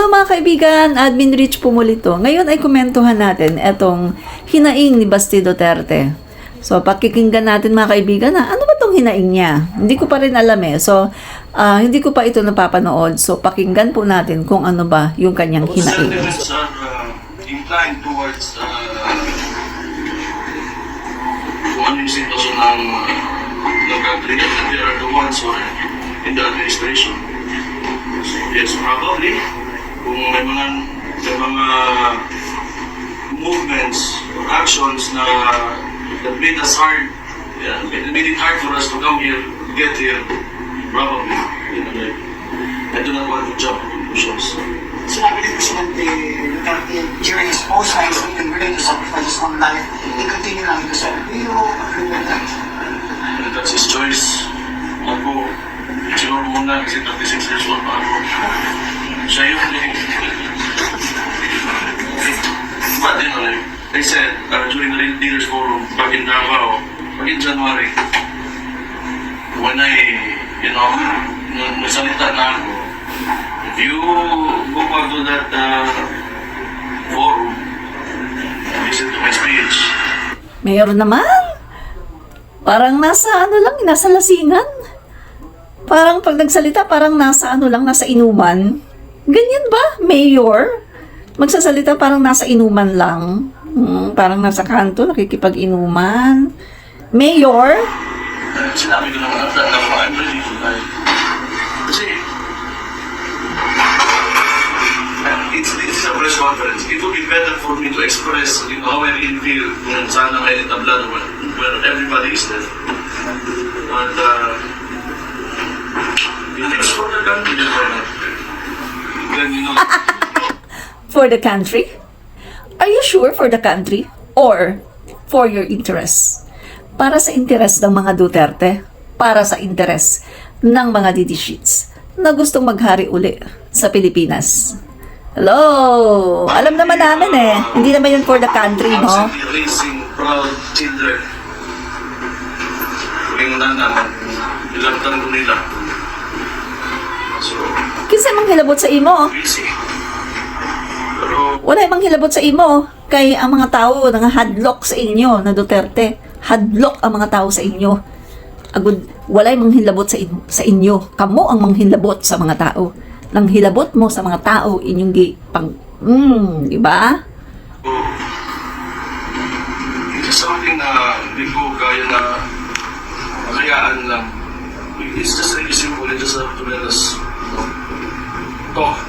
Hello mga kaibigan, Admin Rich po muli to. Ngayon ay komentuhan natin etong hinaing ni Basti Duterte. So pakikinggan natin mga kaibigan na ano ba tong hinaing niya? Hindi ko pa rin alam eh. So hindi ko pa ito napapanood. So pakinggan po natin kung ano ba yung kanyang hinaing. Sentiments are inclined towards kung ano yung sitwasyon ng country and they are the ones who are in the administration. So yes, probably kung may mga movements or actions na that made us hard, made it hard for us to come here, get here, probably, like, I do not want to jump to conclusions. Sinabi ni Presidente Duterte during his post-life speech, willing to sacrifice his own life, i-continue lang ito sa iyo. And that's his choice. Ako, siguro muna kasi 36 years old pa ako. Siya yun eh. But you know, like I said, during the Leaders Forum back in Davao, back in January, when I, nasalita na ako, if you go back to that forum, listen to my speech. Mayor naman, parang nasa ano lang, nasa lasingan. Parang pag nagsalita, parang nasa ano lang, nasa inuman. Ganyan ba, Mayor? Magsasalita parang nasa inuman lang. Parang nasa kanto, nakikipag-inuman. Mayor? Sinabi ko naman na I'm ready to die. Kasi, it's a press conference. It would be better for me to express, how I really feel kung saan ang edit na blood where everybody is there. But, it's for the country, then, For the country? Are you sure for the country? Or for your interests? Para sa interes ng mga Duterte? Para sa interes ng mga didishits na gustong maghari uli sa Pilipinas? Hello! Alam naman namin eh. Hindi naman yun for the country, no? Raising proud children. Yung naman, ilang tanong nila. So, Kinsa mang hilabot sa imo? busy. Pero, Wala mang hilabot sa imo. Kay ang mga tao nga hadlock sa inyo na Duterte. Hadlock ang mga tao sa inyo. Agud, wala mang hilabot sa inyo. Kamo ang manghilabot sa mga tao. Nang hilabot mo sa mga tao inyong di ba? it's something na hindi ko kaya na makayaan lang. It's just really simple. It just have to let us talk.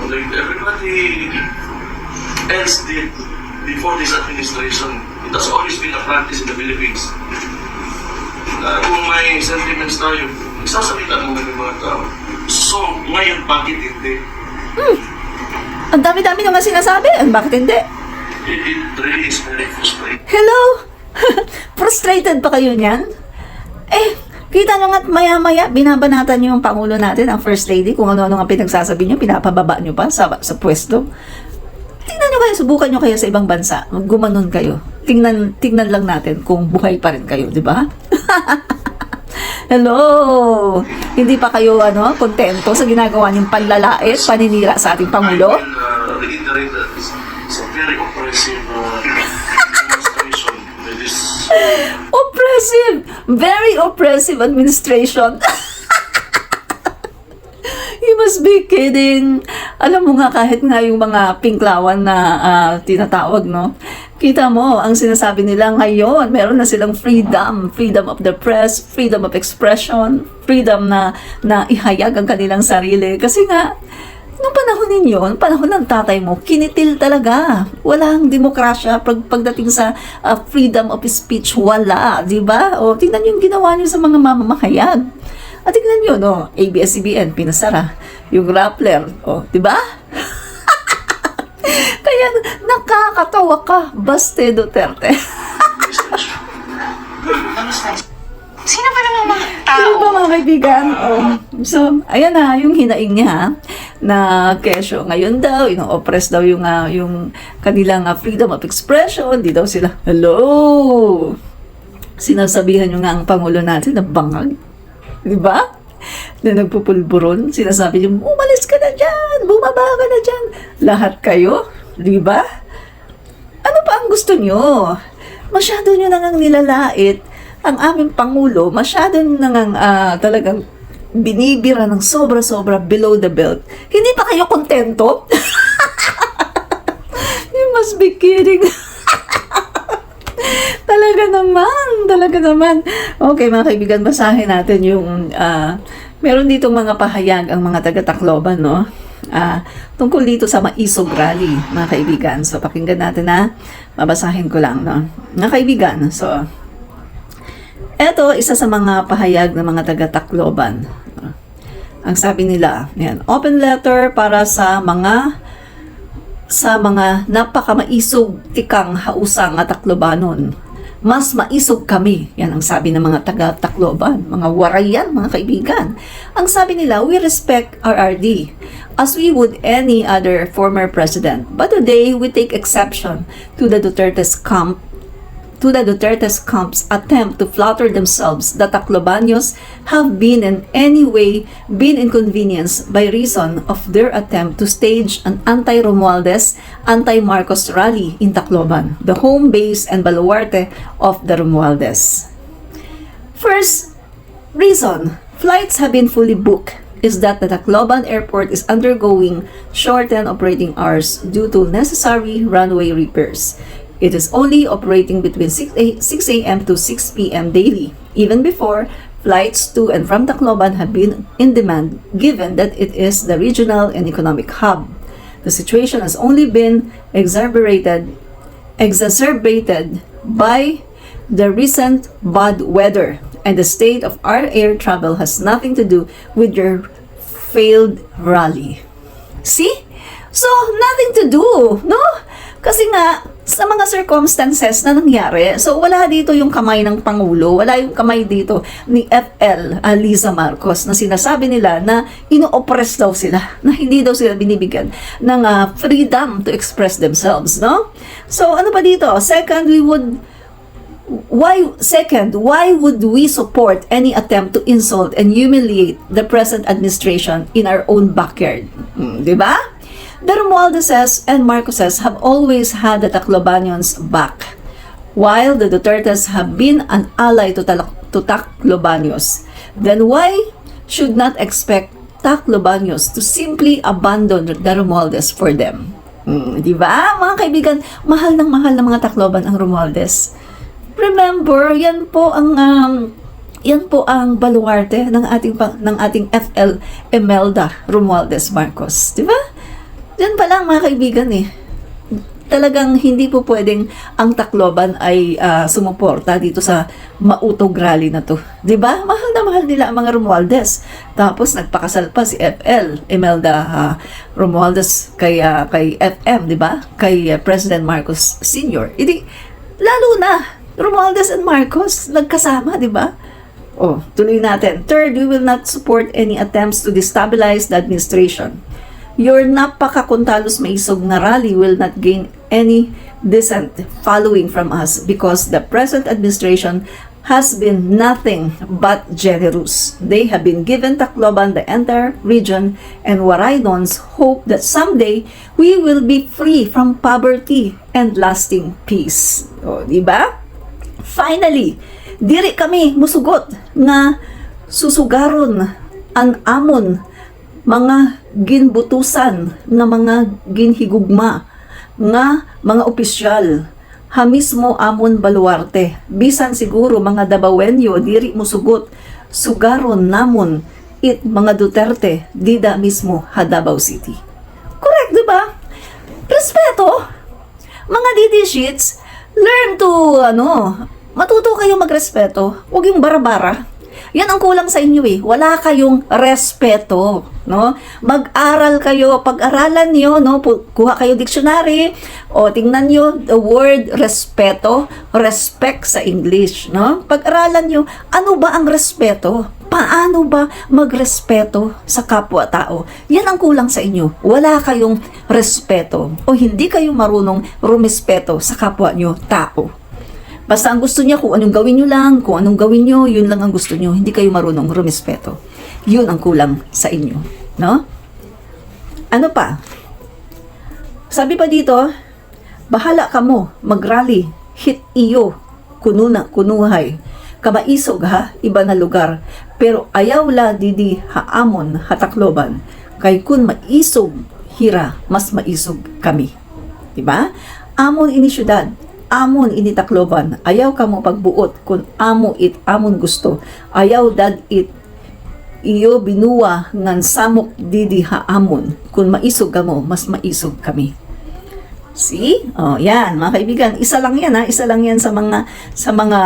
Like everybody else did before this administration. It has always been a practice in the Philippines. Kung may sentiments tayo, isasalita mo ng mga tao. So, ngayon, bakit hindi? Ang dami-dami naman sinasabi. Bakit hindi? It really is very frustrating. Hello? Frustrated pa kayo niyan? Kita nyo nga't maya-maya, binabanatan nyo yung Pangulo natin, ang First Lady, kung ano-ano nga pinagsasabi nyo, pinapababa nyo pa sa pwesto. Tingnan nyo kayo, subukan nyo kayo sa ibang bansa. Gumanon kayo. Tingnan lang natin kung buhay pa rin kayo, di ba? Hello! Hindi pa kayo, kontento sa ginagawa niyong panlalait, paninira sa ating Pangulo? I will reiterate that it's a very oppressive demonstration by this. Oppressive! Very oppressive administration. You must be kidding. Alam mo nga, kahit nga yung mga pinklawan na tinatawag, no? Kita mo, ang sinasabi nila ngayon, meron na silang freedom. Freedom of the press, freedom of expression, freedom na ihayag ang kanilang sarili. Kasi nga, nung panahon ninyo, nung panahon ng tatay mo, kinitil talaga. Walang demokrasya pagdating sa freedom of speech. Wala, di ba? O, tingnan yung ginawa niyo sa mga mamamahayag. At tingnan nyo, no, ABS-CBN, pinasara. Yung Rappler, o, di ba? Kaya nakakatawa ka, Basti Duterte. Sino ba naman mga tao? Sino ba mga kaibigan? Oh. So, ayan na, yung hinaing niya na kesyo. Ngayon daw, oppress daw yung kanilang freedom of expression. Di daw sila, hello! Sinasabihan nyo nga ang Pangulo natin na bangag. Di ba? na nagpupulburon. Sinasabi niyo, umalis ka na dyan, bumaba ka na dyan. Lahat kayo, di ba? Ano pa ang gusto niyo? Masyado niyo nang nilalait ang aming Pangulo, masyado nang talagang binibira ng sobra-sobra below the belt. Hindi pa kayo kontento? You must be kidding. Talaga naman. Okay, mga kaibigan, basahin natin yung, meron ditong mga pahayag ang mga taga-Tacloban, no? Tungkol dito sa Maisog Rally, mga kaibigan. So, pakinggan natin na, babasahin ko lang, no? Mga kaibigan, so, eto, isa sa mga pahayag ng mga taga-Tacloban. Ang sabi nila, yan, open letter para sa mga napakamaisog tikang hausang at Taclobanon. Mas maisog kami. Yan ang sabi ng mga taga-Tacloban. Mga warayan, mga kaibigan. Ang sabi nila, we respect RRD as we would any other former president. But today, we take exception to the Duterte's camp's attempt to flatter themselves that Taclobanos have been in any way been inconvenienced by reason of their attempt to stage an anti-Romualdez, anti-Marcos rally in Tacloban, the home base and baluarte of the Romualdez. First reason, flights have been fully booked is that the Tacloban airport is undergoing shortened operating hours due to necessary runway repairs. It is only operating between 6 a.m. to 6 p.m. daily. Even before, flights to and from Tacloban have been in demand given that it is the regional and economic hub. The situation has only been exacerbated by the recent bad weather, and the state of our air travel has nothing to do with your failed rally. See? So, nothing to do, no? Kasi nga, sa mga circumstances na nangyari, so wala dito yung kamay ng Pangulo, wala yung kamay dito ni FL Liza Marcos na sinasabi nila na ino-oppress daw sila, na hindi daw sila binibigyan ng freedom to express themselves, no? So ano pa dito? Second, why would we support any attempt to insult and humiliate the present administration in our own backyard? Di ba? The Romualdezes and Marcoses have always had the Taclobanians back, while the Dutertes have been an ally to Taclobanos. Then why should not expect Taclobanos to simply abandon the Romualdez for them? Di ba? Mga kaibigan, mahal ng mga Tacloban ang Romualdez. Remember, yan po ang baluarte ng ating FL Imelda Romualdez Marcos. Di ba? Diyan pa lang mga kaibigan talagang hindi po pwedeng ang Tacloban ay sumuporta dito sa mautog rally na to. 'Di ba? Mahal na mahal nila ang mga Romualdez. Tapos nagpakasal pa si FL Imelda Romualdez kay FM, 'di ba? Kay President Marcos Sr. Hindi lalo na Romualdez and Marcos nagkasama, 'di ba? Oh, tuloy natin. Third, we will not support any attempts to destabilize the administration. Your napakakuntalos maisog na rally will not gain any dissent following from us because the present administration has been nothing but generous. They have been given Tacloban, the entire region, and Waraydons hope that someday we will be free from poverty and lasting peace. O, diba? Finally, diri kami musugot nga susugaron ang amon mga ginbutusan na mga ginhigugma nga mga opisyal ha mismo amon baluarte bisan siguro mga Dabawenyo diri musugot sugaron namon it mga Duterte dida mismo ha Davao City. Correct, di ba? Respeto. Mga DD sheets, learn to matuto kayo magrespeto. Huwag yung bara-bara. Yan ang kulang sa inyo Wala kayong respeto, no? Mag-aral kayo, pag-aralan niyo, no? Kuha kayo dictionary o tingnan niyo the word respeto, respect sa English, no? Pag-aralan niyo, ano ba ang respeto? Paano ba magrespeto sa kapwa-tao? Yan ang kulang sa inyo. Wala kayong respeto o hindi kayo marunong rumespeto sa kapwa niyo tao. Basta ang gusto niya, kung anong gawin nyo lang, kung anong gawin nyo, yun lang ang gusto nyo. Hindi kayo marunong rumespeto. Yun ang kulang sa inyo, no? Ano pa? Sabi pa dito, bahala ka mo, magrally, hit iyo, kununa, kunuhay, kamaisog ha, iba na lugar, pero ayaw la didi haamon hatakloban, kay kun maisog hira, mas maisog kami. Diba? Amon ini syudad, amon ini takloban, ayaw ka mo pagbuot, kun amo it amon gusto, ayaw dad it iyo binuwa ngan samok didi haamon, kun maisog ka mo, mas maisog kami. See? Oh, yan, mga kaibigan, isa lang yan ha, isa lang yan sa mga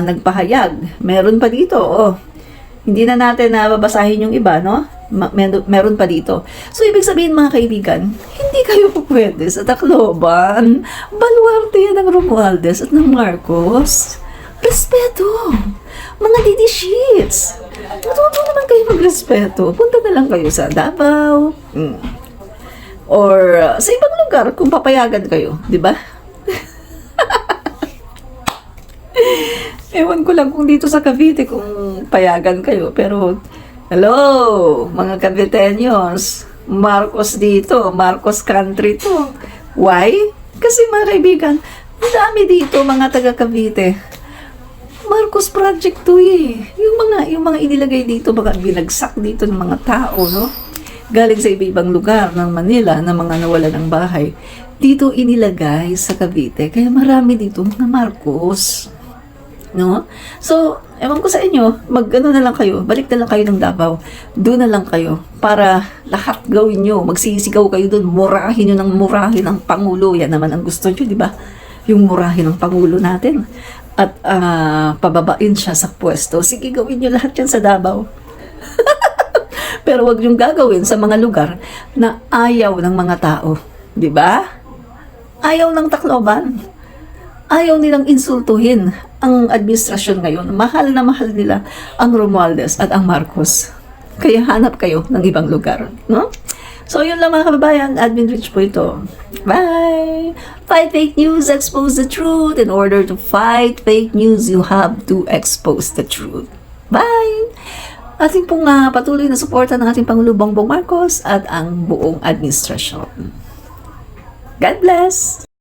nagpahayag. Meron pa dito, oh. Hindi na natin babasahin yung iba, no? Meron pa dito. So, ibig sabihin mga kaibigan, hindi kayo pwede sa Tacloban. Baluarte yan ng Romualdez at ng Marcos. Respeto! Mga didi sheets! Matuto naman kayo magrespeto. Punta na lang kayo sa Davao. Or sa ibang lugar kung papayagan kayo, di ba? Ewan ko lang kung dito sa Cavite kung payagan kayo, pero hello, mga Caviteños, Marcos dito, Marcos country to. Why? Kasi mga kaibigan, ang dami dito mga taga Cavite. Marcos project to eh. Yung mga inilagay dito, mga binagsak dito ng mga tao, no? Galing sa iba-ibang lugar ng Manila na mga nawala ng bahay, dito inilagay sa Cavite. Kaya marami dito mga Marcos. No? So, ewan ko sa inyo, mag-ano na lang kayo, balik na lang kayo ng Davao. Doon na lang kayo para lahat gawin nyo. Magsisigaw kayo doon, murahin nyo ng murahin ang Pangulo. Yan naman ang gusto nyo, di ba? Yung murahin ng Pangulo natin. At pababain siya sa pwesto. Sige, gawin nyo lahat yan sa Davao. Pero wag yung gagawin sa mga lugar na ayaw ng mga tao. Di ba? Ayaw ng Tacloban. Ayaw nilang insultuhin ang administrasyon ngayon. Mahal na mahal nila ang Romualdez at ang Marcos. Kaya hanap kayo ng ibang lugar. No? So, yun lang mga kababayan. Admin Rich po ito. Bye! Fight fake news, expose the truth. In order to fight fake news, you have to expose the truth. Bye! Ating pong patuloy na suporta ng ating Pangulo Bongbong Marcos at ang buong administrasyon. God bless!